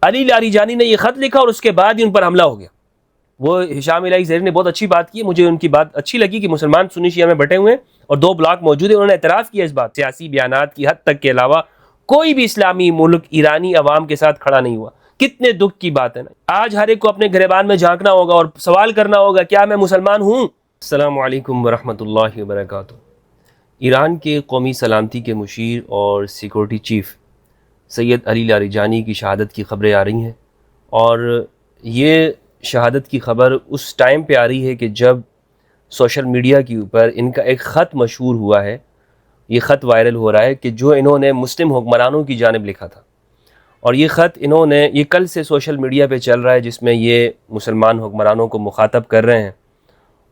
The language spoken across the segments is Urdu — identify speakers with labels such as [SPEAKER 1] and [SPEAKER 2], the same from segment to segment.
[SPEAKER 1] علی لاریجانی نے یہ خط لکھا اور اس کے بعد ہی ان پر حملہ ہو گیا۔ وہ ہشام الہی زہری نے بہت اچھی بات کی، مجھے ان کی بات اچھی لگی کہ مسلمان سنی شیعہ میں بٹے ہوئے ہیں اور 2 بلاک موجود ہیں۔ انہوں نے اعتراف کیا اس بات، سیاسی بیانات کی حد تک کے علاوہ کوئی بھی اسلامی ملک ایرانی عوام کے ساتھ کھڑا نہیں ہوا۔ کتنے دکھ کی بات ہے نا۔ آج ہر ایک کو اپنے گریبان میں جھانکنا ہوگا اور سوال کرنا ہوگا کیا میں مسلمان ہوں؟ السلام علیکم ورحمۃ اللہ وبرکاتہ۔ ایران کے قومی سلامتی کے مشیر اور سیکورٹی چیف سید علی لاریجانی کی شہادت کی خبریں آ رہی ہیں، اور یہ شہادت کی خبر اس ٹائم پہ آ رہی ہے کہ جب سوشل میڈیا کے اوپر ان کا ایک خط مشہور ہوا ہے۔ یہ خط وائرل ہو رہا ہے کہ جو انہوں نے مسلم حکمرانوں کی جانب لکھا تھا، اور یہ خط انہوں نے یہ کل سے سوشل میڈیا پہ چل رہا ہے، جس میں یہ مسلمان حکمرانوں کو مخاطب کر رہے ہیں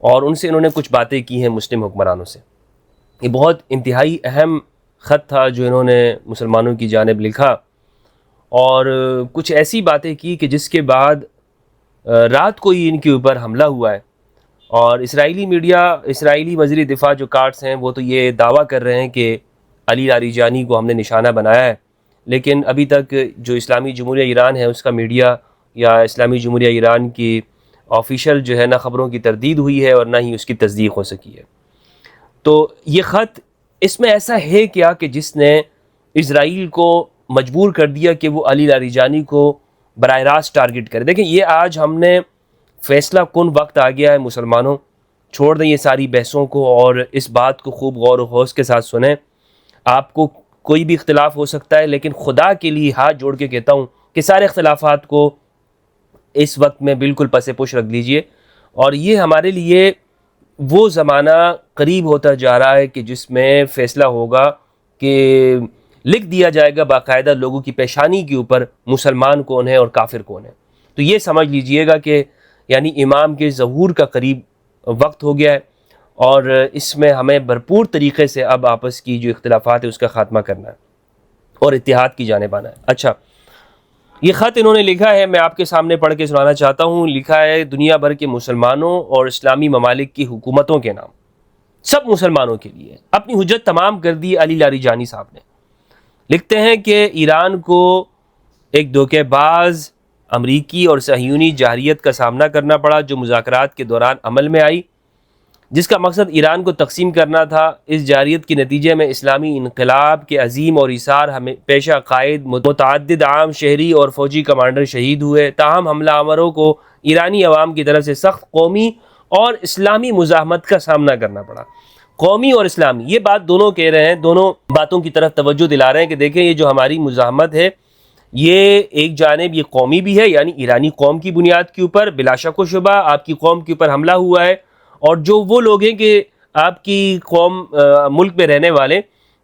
[SPEAKER 1] اور ان سے انہوں نے کچھ باتیں کی ہیں مسلم حکمرانوں سے۔ یہ بہت انتہائی اہم خط تھا جو انہوں نے مسلمانوں کی جانب لکھا، اور کچھ ایسی باتیں کی کہ جس کے بعد رات کو ہی ان کے اوپر حملہ ہوا ہے۔ اور اسرائیلی میڈیا، اسرائیلی وزیر دفاع جو کارٹس ہیں، وہ تو یہ دعویٰ کر رہے ہیں کہ علی لاریجانی کو ہم نے نشانہ بنایا ہے، لیکن ابھی تک جو اسلامی جمہوریہ ایران ہے اس کا میڈیا یا اسلامی جمہوریہ ایران کی آفیشیل جو ہے نہ خبروں کی تردید ہوئی ہے اور نہ ہی اس کی تصدیق ہو سکی ہے۔ تو یہ خط اس میں ایسا ہے کیا کہ جس نے اسرائیل کو مجبور کر دیا کہ وہ علی لاریجانی کو براہ راست ٹارگٹ کرے؟ دیکھیں، یہ آج ہم نے فیصلہ کن وقت آ گیا ہے مسلمانوں، چھوڑ دیں یہ ساری بحثوں کو اور اس بات کو خوب غور و خوض کے ساتھ سنیں۔ آپ کو کوئی بھی اختلاف ہو سکتا ہے، لیکن خدا کے لیے ہاتھ جوڑ کے کہتا ہوں کہ سارے اختلافات کو اس وقت میں بالکل پس پش رکھ لیجئے، اور یہ ہمارے لیے وہ زمانہ قریب ہوتا جا رہا ہے کہ جس میں فیصلہ ہوگا کہ لکھ دیا جائے گا باقاعدہ لوگوں کی پیشانی کے اوپر مسلمان کون ہے اور کافر کون ہے۔ تو یہ سمجھ لیجئے گا کہ یعنی امام کے ظہور کا قریب وقت ہو گیا ہے، اور اس میں ہمیں بھرپور طریقے سے اب آپس کی جو اختلافات ہے اس کا خاتمہ کرنا ہے اور اتحاد کی جانب آنا ہے۔ اچھا، یہ خط انہوں نے لکھا ہے، میں آپ کے سامنے پڑھ کے سنانا چاہتا ہوں۔ لکھا ہے دنیا بھر کے مسلمانوں اور اسلامی ممالک کی حکومتوں کے نام، سب مسلمانوں کے لیے اپنی حجت تمام کر دی علی لاریجانی صاحب نے۔ لکھتے ہیں کہ ایران کو ایک دھوکے باز امریکی اور صہیونی جارحیت کا سامنا کرنا پڑا جو مذاکرات کے دوران عمل میں آئی، جس کا مقصد ایران کو تقسیم کرنا تھا۔ اس جارحیت کے نتیجے میں اسلامی انقلاب کے عظیم اور ایثار پیشہ قائد متعدد عام شہری اور فوجی کمانڈر شہید ہوئے، تاہم حملہ آوروں کو ایرانی عوام کی طرف سے سخت قومی اور اسلامی مزاحمت کا سامنا کرنا پڑا۔ قومی اور اسلامی، یہ بات دونوں کہہ رہے ہیں، دونوں باتوں کی طرف توجہ دلا رہے ہیں کہ دیکھیں یہ جو ہماری مزاحمت ہے یہ ایک جانب یہ قومی بھی ہے، یعنی ایرانی قوم کی بنیاد کے اوپر بلا شک و شبہ آپ کی قوم کے اوپر حملہ ہوا ہے، اور جو وہ لوگ ہیں کہ آپ کی قوم ملک میں رہنے والے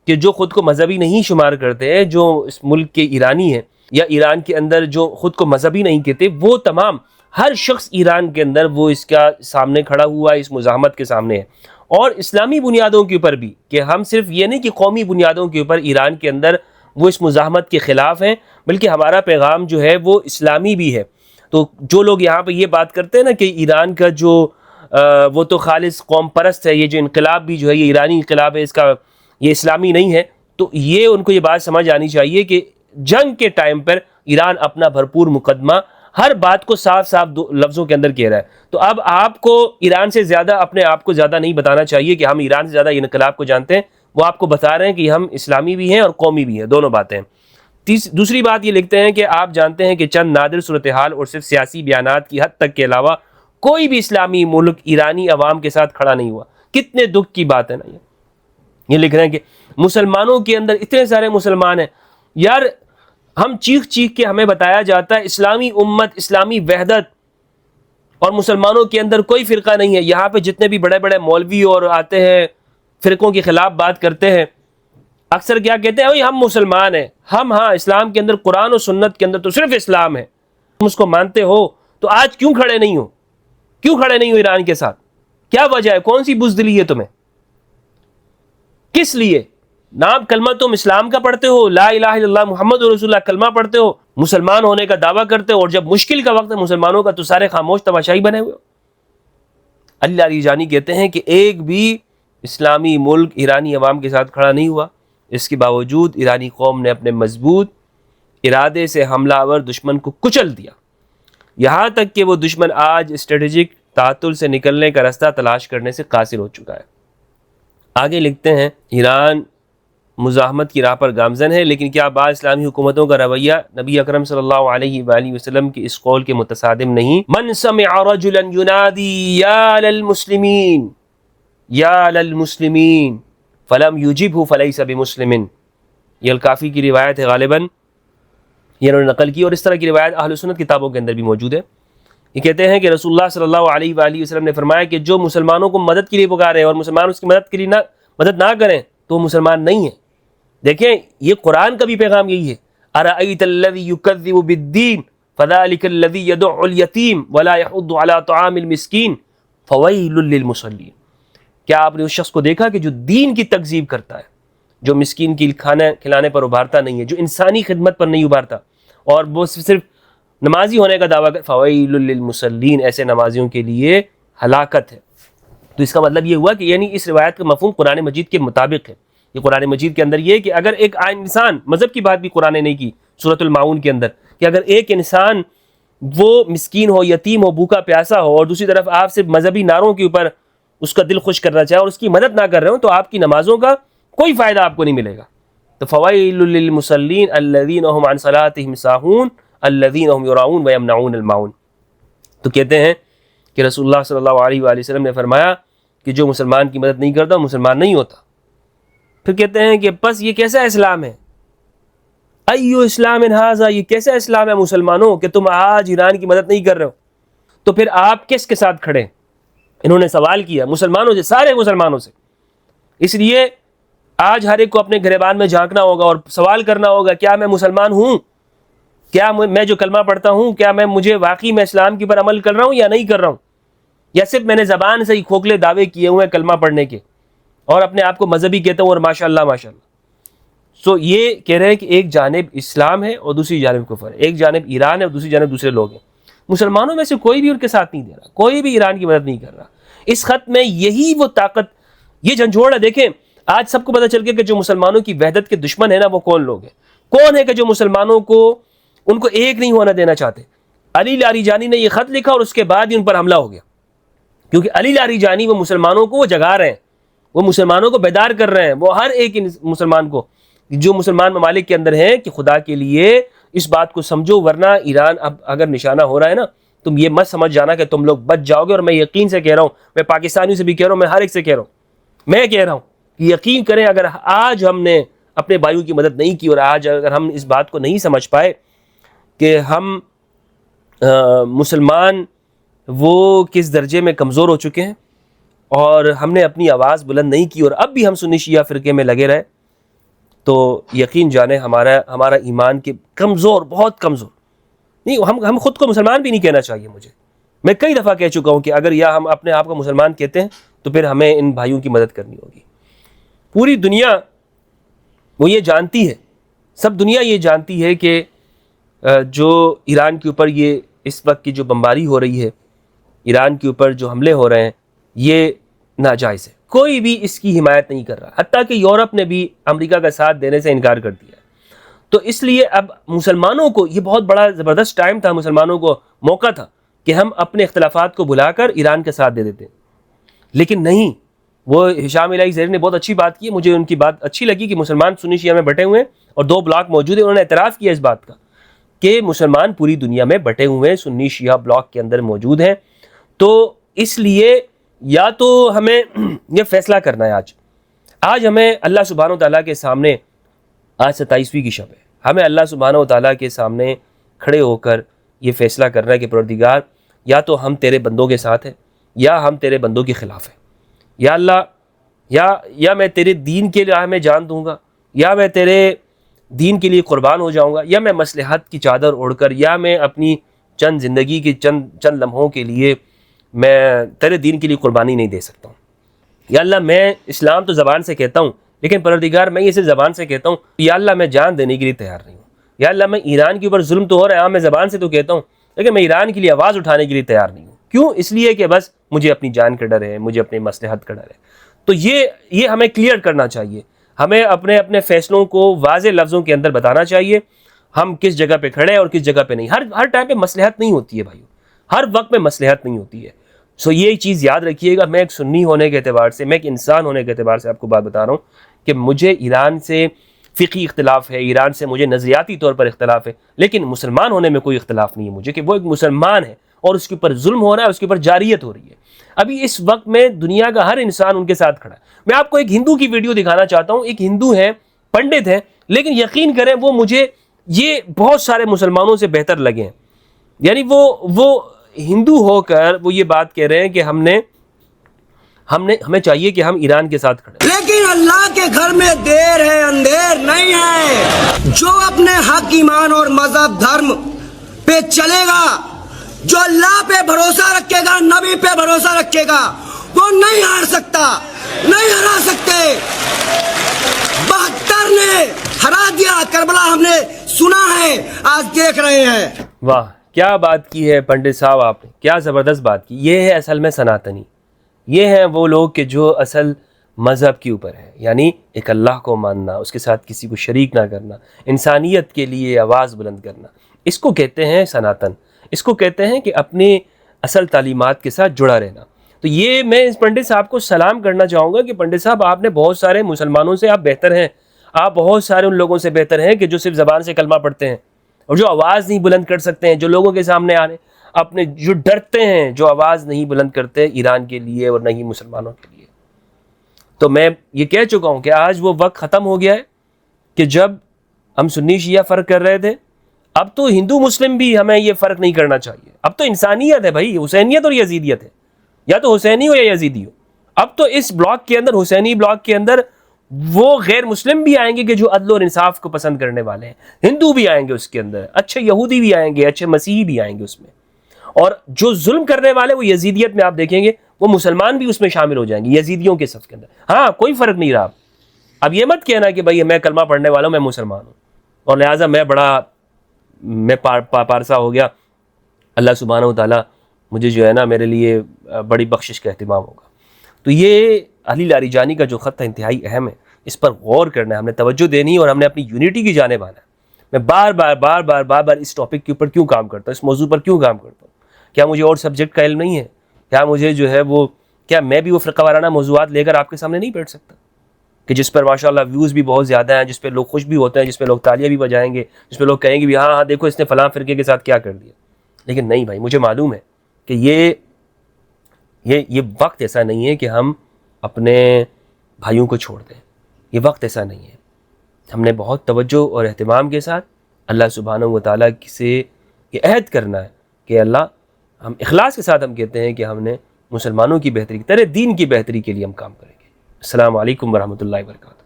[SPEAKER 1] کہ جو خود کو مذہبی نہیں شمار کرتے ہیں، جو اس ملک کے ایرانی ہیں یا ایران کے اندر جو خود کو مذہبی نہیں کہتے، وہ تمام ہر شخص ایران کے اندر وہ اس کا سامنے کھڑا ہوا ہے، اس مزاحمت کے سامنے ہے۔ اور اسلامی بنیادوں کے اوپر بھی، کہ ہم صرف یہ نہیں کہ قومی بنیادوں کے اوپر ایران کے اندر وہ اس مزاحمت کے خلاف ہیں، بلکہ ہمارا پیغام جو ہے وہ اسلامی بھی ہے۔ تو جو لوگ یہاں پہ یہ بات کرتے ہیں نا کہ ایران کا جو وہ تو خالص قوم پرست ہے، یہ جو انقلاب بھی جو ہے یہ ایرانی انقلاب ہے، اس کا یہ اسلامی نہیں ہے، تو یہ ان کو یہ بات سمجھ آنی چاہیے کہ جنگ کے ٹائم پر ایران اپنا بھرپور مقدمہ ہر بات کو صاف صاف لفظوں کے اندر کہہ رہا ہے۔ تو اب آپ کو ایران سے زیادہ اپنے آپ کو زیادہ نہیں بتانا چاہیے کہ ہم ایران سے زیادہ یہ انقلاب کو جانتے ہیں، وہ آپ کو بتا رہے ہیں کہ ہم اسلامی بھی ہیں اور قومی بھی ہیں، دونوں باتیں ہیں۔ دوسری بات یہ لکھتے ہیں کہ آپ جانتے ہیں کہ چند نادر صورتحال اور صرف سیاسی بیانات کی حد تک کے علاوہ کوئی بھی اسلامی ملک ایرانی عوام کے ساتھ کھڑا نہیں ہوا۔ کتنے دکھ کی بات ہے نا یہ لکھ رہے ہیں کہ مسلمانوں کے اندر اتنے سارے مسلمان ہیں، یار ہم چیخ چیخ کے ہمیں بتایا جاتا ہے اسلامی امت، اسلامی وحدت، اور مسلمانوں کے اندر کوئی فرقہ نہیں ہے۔ یہاں پہ جتنے بھی بڑے بڑے مولوی اور آتے ہیں فرقوں کے خلاف بات کرتے ہیں، اکثر کیا کہتے ہیں ہم مسلمان ہیں، ہم ہاں اسلام کے اندر قرآن و سنت کے اندر تو صرف اسلام ہے، تم اس کو مانتے ہو تو آج کیوں کھڑے نہیں ہو؟ کیوں کھڑے نہیں ہو ایران کے ساتھ؟ کیا وجہ ہے؟ کون سی بزدلی ہے تمہیں؟ کس لیے؟ نام کلمہ تم اسلام کا پڑھتے ہو، لا الہ الا اللہ محمد رسول اللہ کلمہ پڑھتے ہو، مسلمان ہونے کا دعویٰ کرتے ہو، اور جب مشکل کا وقت ہے مسلمانوں کا تو سارے خاموش تماشائی بنے ہوئے ہو۔ علی لاریجانی کہتے ہیں کہ ایک بھی اسلامی ملک ایرانی عوام کے ساتھ کھڑا نہیں ہوا، اس کے باوجود ایرانی قوم نے اپنے مضبوط ارادے سے حملہ آور دشمن کو کچل دیا، یہاں تک کہ وہ دشمن آج اسٹریٹجک تعطل سے نکلنے کا راستہ تلاش کرنے سے قاصر ہو چکا ہے۔ آگے لکھتے ہیں، ایران مزاحمت کی راہ پر گامزن ہے، لیکن کیا بعض اسلامی حکومتوں کا رویہ نبی اکرم صلی اللہ علیہ وآلہ وسلم کے اس قول کے متصادم نہیں؟ من سمع رجلا ینادی یا للمسلمین یا للمسلمین فلم یجبہ فلیس بمسلم، یہ الکافی کی روایت ہے، غالباً یہ انہوں نے نقل کی، اور اس طرح کی روایت اہل سنت کتابوں کے اندر بھی موجود ہے۔ یہ کہتے ہیں کہ رسول اللہ صلی اللہ علیہ وآلہ وسلم نے فرمایا کہ جو مسلمانوں کو مدد کے لیے پکارے اور مسلمان اس کی مدد کے لیے مدد نہ کریں تو وہ مسلمان نہیں ہیں۔ دیکھیں یہ قرآن کا بھی پیغام یہی ہے، ارأیت الذی یکذب بالدین فذلک الذی یدع الیتیم ولا یحض علی طعام المسکین فویل للمصلین، کیا آپ نے اس شخص کو دیکھا کہ جو دین کی تکذیب کرتا ہے، جو مسکین کی کھانا کھلانے پر ابھارتا نہیں ہے، جو انسانی خدمت پر نہیں ابھارتا، اور وہ صرف نمازی ہونے کا دعویٰ کر، فویل للمصلین، ایسے نمازیوں کے لیے ہلاکت ہے۔ تو اس کا مطلب یہ ہوا کہ یعنی اس روایت کا مفہوم قرآن مجید کے مطابق ہے۔ یہ قرآن مجید کے اندر یہ ہے کہ اگر ایک انسان، مذہب کی بات بھی قرآن نے نہیں کی سورۃ الماعون کے اندر، کہ اگر ایک انسان وہ مسکین ہو، یتیم ہو، بھوکا پیاسا ہو، اور دوسری طرف آپ سے مذہبی نعروں کے اوپر اس کا دل خوش کرنا چاہے اور اس کی مدد نہ کر رہے ہو، تو آپ کی نمازوں کا کوئی فائدہ آپ کو نہیں ملے گا۔ تو فویل للمصلین الذین هم عن صلاتهم ساہون الذین هم یراؤون ویمنعون الماعون۔ تو کہتے ہیں کہ رسول اللہ صلی اللہ علیہ وآلہ وسلم نے فرمایا کہ جو مسلمان کی مدد نہیں کرتا وہ مسلمان نہیں ہوتا۔ پھر کہتے ہیں کہ پس یہ کیسا اسلام ہے؟ ایو اسلام ھذا، یہ کیسا اسلام ہے مسلمانوں کہ تم آج ایران کی مدد نہیں کر رہے ہو؟ تو پھر آپ کس کے ساتھ کھڑے؟ انہوں نے سوال کیا مسلمانوں سے، سارے مسلمانوں سے۔ اس لیے آج ہر ایک کو اپنے گریبان میں جھانکنا ہوگا اور سوال کرنا ہوگا، کیا میں مسلمان ہوں؟ کیا میں جو کلمہ پڑھتا ہوں، کیا مجھے واقعی میں اسلام کی پر عمل کر رہا ہوں یا نہیں کر رہا ہوں؟ یا صرف میں نے زبان سے ہی کھوکھلے دعوے کیے ہوئے کلمہ پڑھنے کے اور اپنے آپ کو مذہبی کہتا ہوں اور ماشاءاللہ ماشاءاللہ۔ سو یہ کہہ رہے ہیں کہ ایک جانب اسلام ہے اور دوسری جانب کفر ہے، ایک جانب ایران ہے اور دوسری جانب دوسرے لوگ ہیں۔ مسلمانوں میں سے کوئی بھی ان کے ساتھ نہیں دے رہا، کوئی بھی ایران کی مدد نہیں کر رہا۔ اس خط میں یہی وہ طاقت، یہ جھنجھوڑ ہے۔ دیکھیں آج سب کو پتہ چل گیا کہ جو مسلمانوں کی وحدت کے دشمن ہے نا، وہ کون لوگ ہیں، کون ہے کہ جو مسلمانوں کو ان کو ایک نہیں ہونا دینا چاہتے۔ علی لاریجانی نے یہ خط لکھا اور اس کے بعد ہی ان پر حملہ ہو گیا، کیونکہ علی لاریجانی وہ مسلمانوں کو وہ جگا رہے ہیں، وہ مسلمانوں کو بیدار کر رہے ہیں، وہ ہر ایک مسلمان کو جو مسلمان ممالک کے اندر ہیں کہ خدا کے لیے اس بات کو سمجھو، ورنہ ایران اب اگر نشانہ ہو رہا ہے نا، تم یہ مت سمجھ جانا کہ تم لوگ بچ جاؤ گے۔ اور میں یقین سے کہہ رہا ہوں، میں پاکستانیوں سے بھی کہہ رہا ہوں، میں ہر ایک سے کہہ رہا ہوں، میں کہہ رہا ہوں کہ یقین کریں، اگر آج ہم نے اپنے بھائیوں کی مدد نہیں کی اور آج اگر ہم اس بات کو نہیں سمجھ پائے کہ ہم مسلمان وہ کس درجے میں کمزور ہو چکے ہیں، اور ہم نے اپنی آواز بلند نہیں کی اور اب بھی ہم سنی شیعہ فرقے میں لگے رہے، تو یقین جانیں ہمارا ایمان کے کمزور، بہت کمزور نہیں، ہم خود کو مسلمان بھی نہیں کہنا چاہیے۔ میں کئی دفعہ کہہ چکا ہوں کہ اگر یا ہم اپنے آپ کو مسلمان کہتے ہیں تو پھر ہمیں ان بھائیوں کی مدد کرنی ہوگی۔ پوری دنیا وہ یہ جانتی ہے، سب دنیا یہ جانتی ہے کہ جو ایران کے اوپر یہ اس وقت کی جو بمباری ہو رہی ہے، ایران کے اوپر جو حملے ہو رہے ہیں، یہ ناجائز ہے، کوئی بھی اس کی حمایت نہیں کر رہا، حتیٰ کہ یورپ نے بھی امریکہ کا ساتھ دینے سے انکار کر دیا۔ تو اس لیے اب مسلمانوں کو یہ بہت بڑا زبردست ٹائم تھا، مسلمانوں کو موقع تھا کہ ہم اپنے اختلافات کو بھلا کر ایران کا ساتھ دے دیتے، لیکن نہیں۔ وہ ہشام الہی زیری نے بہت اچھی بات کی، مجھے ان کی بات اچھی لگی کہ مسلمان سنی شیعہ میں بٹے ہوئے ہیں اور دو بلاک موجود ہیں۔ انہوں نے اعتراف کیا اس بات کا کہ مسلمان پوری دنیا میں بٹے ہوئے ہیں، سنی شیعہ بلاک کے اندر موجود ہیں۔ تو اس لیے یا تو ہمیں یہ فیصلہ کرنا ہے، آج ہمیں اللہ سبحانہ و تعالیٰ کے سامنے، آج 27ویں کی شب ہے، ہمیں اللہ سبحانہ و تعالیٰ کے سامنے کھڑے ہو کر یہ فیصلہ کرنا ہے کہ پروردگار، یا تو ہم تیرے بندوں کے ساتھ ہیں یا ہم تیرے بندوں کے خلاف ہیں۔ یا اللہ، یا میں تیرے دین کے راہ میں جان دوں گا، یا میں تیرے دین کے لیے قربان ہو جاؤں گا، یا میں مصلحت کی چادر اوڑھ کر، یا میں اپنی چند زندگی کی چند لمحوں کے لیے میں تیرے دین کے لیے قربانی نہیں دے سکتا ہوں۔ یا اللہ میں اسلام تو زبان سے کہتا ہوں، لیکن پروردگار میں یہ صرف زبان سے کہتا ہوں، یا اللہ میں جان دینے کے لیے تیار نہیں ہوں۔ یا اللہ میں ایران کے اوپر ظلم تو ہو رہا ہے، ہاں میں زبان سے تو کہتا ہوں، لیکن میں ایران کے لیے آواز اٹھانے کے لیے تیار نہیں ہوں۔ کیوں؟ اس لیے کہ بس مجھے اپنی جان کا ڈر ہے، مجھے اپنی مصلحت کا ڈر ہے۔ تو یہ ہمیں کلیئر کرنا چاہیے، ہمیں اپنے فیصلوں کو واضح لفظوں کے اندر بتانا چاہیے، ہم کس جگہ پہ کھڑے ہیں اور کس جگہ پہ نہیں. ہر ٹائم پہ مصلحت نہیں ہوتی ہے بھائیو, ہر وقت میں مصلحت نہیں ہوتی ہے. سو یہ چیز یاد رکھیے گا. میں ایک سنی ہونے کے اعتبار سے, میں ایک انسان ہونے کے اعتبار سے آپ کو بات بتا رہا ہوں کہ مجھے ایران سے فقہی اختلاف ہے, ایران سے مجھے نظریاتی طور پر اختلاف ہے, لیکن مسلمان ہونے میں کوئی اختلاف نہیں ہے مجھے, کہ وہ ایک مسلمان ہے اور اس کے اوپر ظلم ہو رہا ہے, اس کے اوپر جاریت ہو رہی ہے. ابھی اس وقت میں دنیا کا ہر انسان ان کے ساتھ کھڑا ہے. میں آپ کو ایک ہندو کی ویڈیو دکھانا چاہتا ہوں. ایک ہندو ہے, پنڈت ہے, لیکن یقین کریں وہ مجھے یہ بہت سارے مسلمانوں سے بہتر لگے ہیں. یعنی وہ ہندو ہو کر وہ یہ بات کہہ رہے ہیں کہ ہمیں چاہیے کہ ہم ایران کے ساتھ کھڑے.
[SPEAKER 2] لیکن اللہ کے گھر میں دیر ہے اندھیر نہیں ہے. جو اپنے حق ایمان اور مذہب دھرم پہ چلے گا, جو اللہ پہ بھروسہ رکھے گا, نبی پہ بھروسہ رکھے گا, وہ نہیں ہار سکتا, نہیں ہرا سکتے. 72 نے ہرا دیا کربلا, ہم نے سنا ہے, آج دیکھ رہے ہیں.
[SPEAKER 1] واہ کیا بات کی ہے پنڈت صاحب آپ نے, کیا زبردست بات کی. یہ ہے اصل میں سناتنی, یہ ہیں وہ لوگ کہ جو اصل مذہب کے اوپر ہے, یعنی ایک اللہ کو ماننا, اس کے ساتھ کسی کو شریک نہ کرنا, انسانیت کے لیے آواز بلند کرنا. اس کو کہتے ہیں سناتن, اس کو کہتے ہیں کہ اپنے اصل تعلیمات کے ساتھ جڑا رہنا. تو یہ میں اس پنڈت صاحب کو سلام کرنا چاہوں گا کہ پنڈت صاحب آپ نے بہت سارے مسلمانوں سے آپ بہتر ہیں, آپ بہت سارے ان لوگوں سے بہتر ہیں کہ جو صرف زبان سے کلمہ پڑھتے ہیں اور جو آواز نہیں بلند کر سکتے ہیں, جو لوگوں کے سامنے آنے اپنے جو ڈرتے ہیں, جو آواز نہیں بلند کرتے ایران کے لیے اور نہیں مسلمانوں کے لیے. تو میں یہ کہہ چکا ہوں کہ آج وہ وقت ختم ہو گیا ہے کہ جب ہم سنی شیعہ فرق کر رہے تھے, اب تو ہندو مسلم بھی ہمیں یہ فرق نہیں کرنا چاہیے. اب تو انسانیت ہے بھائی, حسینیت اور یزیدیت ہے, یا تو حسینی ہو یا یزیدی ہو. اب تو اس بلاک کے اندر, حسینی بلاک کے اندر, وہ غیر مسلم بھی آئیں گے کہ جو عدل اور انصاف کو پسند کرنے والے ہیں, ہندو بھی آئیں گے اس کے اندر, اچھے یہودی بھی آئیں گے, اچھے مسیحی بھی آئیں گے اس میں, اور جو ظلم کرنے والے وہ یزیدیت میں آپ دیکھیں گے وہ مسلمان بھی اس میں شامل ہو جائیں گے یزیدیوں کے صف کے اندر. ہاں کوئی فرق نہیں رہا. اب یہ مت کہنا کہ بھائی میں کلمہ پڑھنے والا ہوں, میں مسلمان ہوں اور لہٰذا میں پارسا ہو گیا, اللہ سبحانہ و تعالیٰ مجھے جو ہے نا میرے لیے بڑی بخشش کا اہتمام ہوگا. تو یہ علی لاریجانی کا جو خط ہے انتہائی اہم ہے, اس پر غور کرنا ہے, ہم نے توجہ دینی ہے اور ہم نے اپنی یونٹی کی جانب آنا ہے. میں بار بار اس ٹاپک کے اوپر کیوں کام کرتا ہوں, اس موضوع پر کیوں کام کرتا ہوں؟ کیا مجھے اور سبجیکٹ کا علم نہیں ہے؟ کیا مجھے جو ہے کیا میں بھی وہ فرقہ وارانہ موضوعات لے کر آپ کے سامنے نہیں بیٹھ سکتا کہ جس پر ماشاءاللہ ویوز بھی بہت زیادہ ہیں, جس پہ لوگ خوش بھی ہوتے ہیں, جس پہ لوگ تالیاں بھی بجائیں گے, جس پہ لوگ کہیں گے بھی ہاں دیکھو اس نے فلاں فرقے کے ساتھ کیا کر دیا. لیکن نہیں بھائی, مجھے معلوم ہے کہ یہ وقت ایسا نہیں ہے کہ ہم اپنے بھائیوں کو چھوڑ دیں. یہ وقت ایسا نہیں ہے. ہم نے بہت توجہ اور اہتمام کے ساتھ اللہ سبحانہ و تعالیٰ سے یہ عہد کرنا ہے کہ اللہ, ہم اخلاص کے ساتھ ہم کہتے ہیں کہ ہم نے مسلمانوں کی بہتری, تیرے دین کی بہتری کے لیے ہم کام کریں گے. السلام علیکم ورحمۃ اللہ وبرکاتہ.